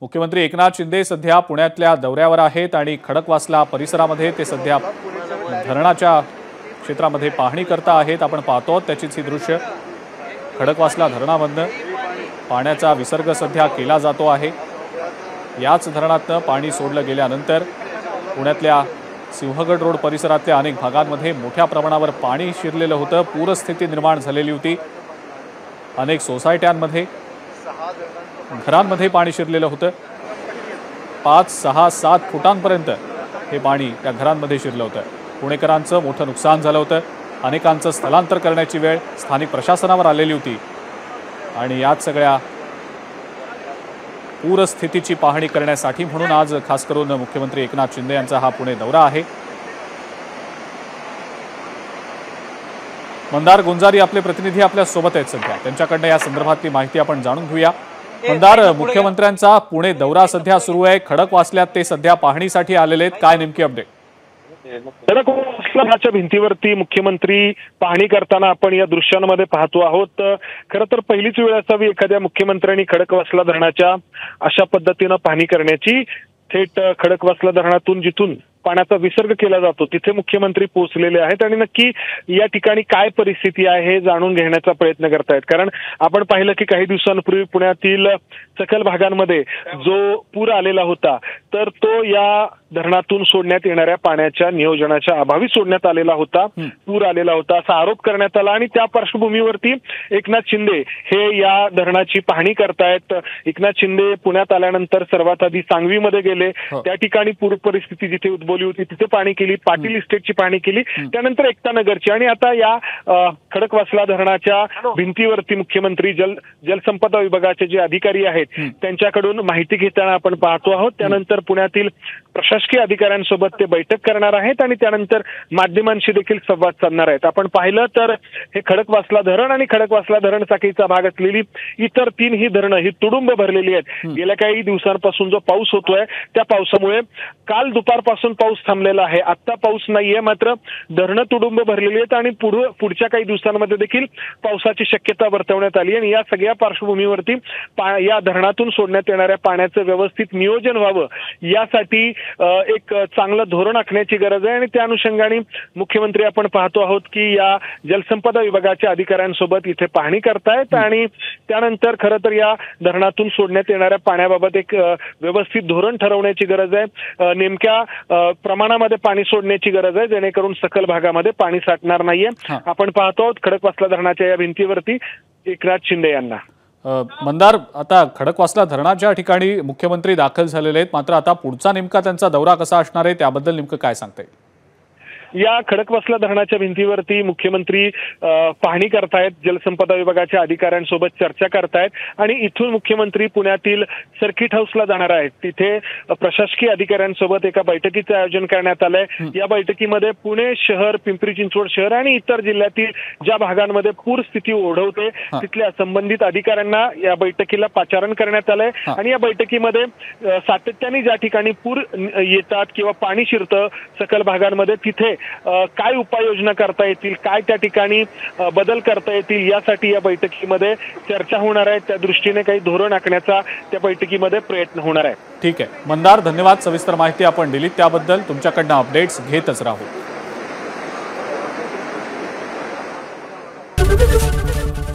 मुख्यमंत्री एकनाथ शिंदे सध्या पुण्यातल्या दौऱ्यावर आहेत आणि खडकवासला परिसरामध्ये ते सध्या धरणाच्या क्षेत्रामध्ये पाहणी करता आहेत। आपण पाहतो त्याचीच ही दृश्य। खडकवासला धरणामधनं पाण्याचा विसर्ग सध्या केला जातो आहे। याच धरणातनं पाणी सोडलं गेल्यानंतर पुण्यातल्या सिंहगड रोड परिसरातल्या अनेक भागांमध्ये मोठ्या प्रमाणावर पाणी शिरलेलं होतं। पूरस्थिती निर्माण झालेली होती। अनेक सोसायट्यांमध्ये घरांमध्ये पाणी शिरलेलं होतं। 5, 6, 7 फुटांपर्यंत हे पाणी त्या घरांमध्ये शिरलं होतं। पुणेकरांचं मोठं नुकसान झालं होतं। अनेकांचं स्थलांतर करण्याची वेळ स्थानिक प्रशासनावर आलेली होती आणि यात सगळ्या पूरस्थितीची पाहणी करण्यासाठी म्हणून आज खास करून मुख्यमंत्री एकनाथ शिंदे यांचा हा पुणे दौरा आहे। मंदार गुंजारी आपले प्रतिनिधी आपल्या सोबत आहेत सध्या, त्यांच्याकडनं या संदर्भातली माहिती आपण जाणून घेऊया। मंदार, मुख्यमंत्र्यांचा पुणे दौरा सध्या सुरू आहे। खडकवासल्यात ते सध्या पाहणीसाठी आलेले आहेत, काय नेमकी अपडेट? खडकवासल्याच्या भिंतीवरती मुख्यमंत्री पाहणी करताना आपण या दृश्यांमध्ये पाहतो आहोत। खरं तर पहिलीच वेळ असावी एखाद्या मुख्यमंत्र्यांनी खडकवासला धरणाच्या अशा पद्धतीनं पाहणी करण्याची। थेट खडकवासला धरणातून जिथून पाण्याचा विसर्ग केला जातो तिथे मुख्यमंत्री पोहोचलेले आहेत आणि नक्की या ठिकाणी काय परिस्थिती आहे हे जाणून घेण्याचा प्रयत्न करतायत। कारण आपण पाहिलं की काही दिवसांपूर्वी पुण्यातील सखल भागांमध्ये जो पूर आलेला होता तर तो या धरणातून सोडण्यात येणाऱ्या पाण्याच्या नियोजनाच्या अभावी सोडण्यात आलेला होता। पूर आलेला होता असा आरोप करण्यात आला आणि त्या पार्श्वभूमीवरती एकनाथ शिंदे हे या धरणाची पाहणी करतायत। एकनाथ शिंदे पुण्यात आल्यानंतर सर्वात आधी सांगवीमध्ये गेले, त्या ठिकाणी पूर परिस्थिती जिथे उद्भवली होती तिथे पाहणी केली, पाटील इस्टेटची पाहणी केली, त्यानंतर एकता नगरची आणि आता या खडकवासला धरणाच्या भिंतीवरती मुख्यमंत्री जलसंपदा विभागाचे जे अधिकारी आहेत त्यांच्याकडून माहिती घेताना आपण पाहतो आहोत। त्यानंतर पुण्यातील प्रशासकीय अधिकाऱ्यांसोबत ते बैठक करणार आहेत आणि त्यानंतर माध्यमांशी देखील संवाद साधणार आहेत। आपण पाहिलं तर हे खडकवासला धरण आणि खडकवासला धरण साखळीचा भाग असलेली इतर 3 ही धरणं ही तुडुंब भरलेली आहेत। गेल्या काही दिवसांपासून जो पाऊस होतोय त्या पावसामुळे काल दुपारपासून पाऊस थांबलेला आहे, आता पाऊस नाहीये, मात्र धरणं तुडुंब भरलेली आहेत आणि पुढच्या काही दिवसांमध्ये देखील पावसाची शक्यता वर्तवण्यात आली आणि या सगळ्या पार्श्वभूमीवरती या धरणातून सोडण्यात येणाऱ्या पाण्याचं व्यवस्थित नियोजन व्हावं यासाठी एक चांगलं धोरण आखण्याची गरज आहे आणि त्या अनुषंगाने मुख्यमंत्री आपण पाहतो आहोत की या जलसंपदा विभागाच्या अधिकाऱ्यांसोबत इथे पाहणी करतायत आणि त्यानंतर खरं तर या धरणातून सोडण्यात येणाऱ्या पाण्याबाबत एक व्यवस्थित धोरण ठरवण्याची गरज आहे। नेमक्या प्रमाणामध्ये पाणी सोडण्याची गरज आहे जेणेकरून सखल भागामध्ये पाणी साठणार नाहीये। आपण पाहतो आहोत खडकवासला धरणाच्या या भिंतीवरती एकनाथ शिंदे यांना। मंदार, आता खडकवासला धरणाच्या ठिकाणी मुख्यमंत्री दाखल झालेले आहेत, मात्र आता पुढचा नेमका त्यांचा दौरा कसा असणार आहे त्याबद्दल नेमकं काय सांगता येईल? या खडकवासला धरणाच्या भिंतीवरती मुख्यमंत्री पाहणी करतायत, जलसंपदा विभागाच्या अधिकाऱ्यांसोबत चर्चा करतायत आणि इथून मुख्यमंत्री पुण्यातील सर्किट हाऊसला जाणार आहेत। तिथे प्रशासकीय अधिकाऱ्यांसोबत एका बैठकीचं आयोजन करण्यात आलंय। या बैठकीमध्ये पुणे शहर, पिंपरी चिंचवड शहर आणि इतर जिल्ह्यातील ज्या भागांमध्ये पूर स्थिती ओढवते तिथल्या संबंधित अधिकाऱ्यांना या बैठकीला पाचारण करण्यात आलंय आणि या बैठकीमध्ये सातत्याने ज्या ठिकाणी पूर येतात किंवा पाणी शिरतं सखल भागांमध्ये तिथे काय उपाययोजना करता येतील, काय त्या ठिकाणी बदल करता येतील यासाठी या बैठकीमध्ये चर्चा होणार आहे। त्या दृष्टीने काही धोरण आखण्याचा त्या बैठकीमध्ये प्रयत्न होणार आहे। ठीक आहे मंदार, धन्यवाद। सविस्तर माहिती आपण दिली त्याबद्दल। तुमच्याकडनं अपडेट्स घेतच राहू।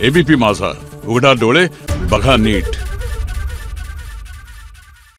एबीपी माझा, उघडा डोळे बघा नीट।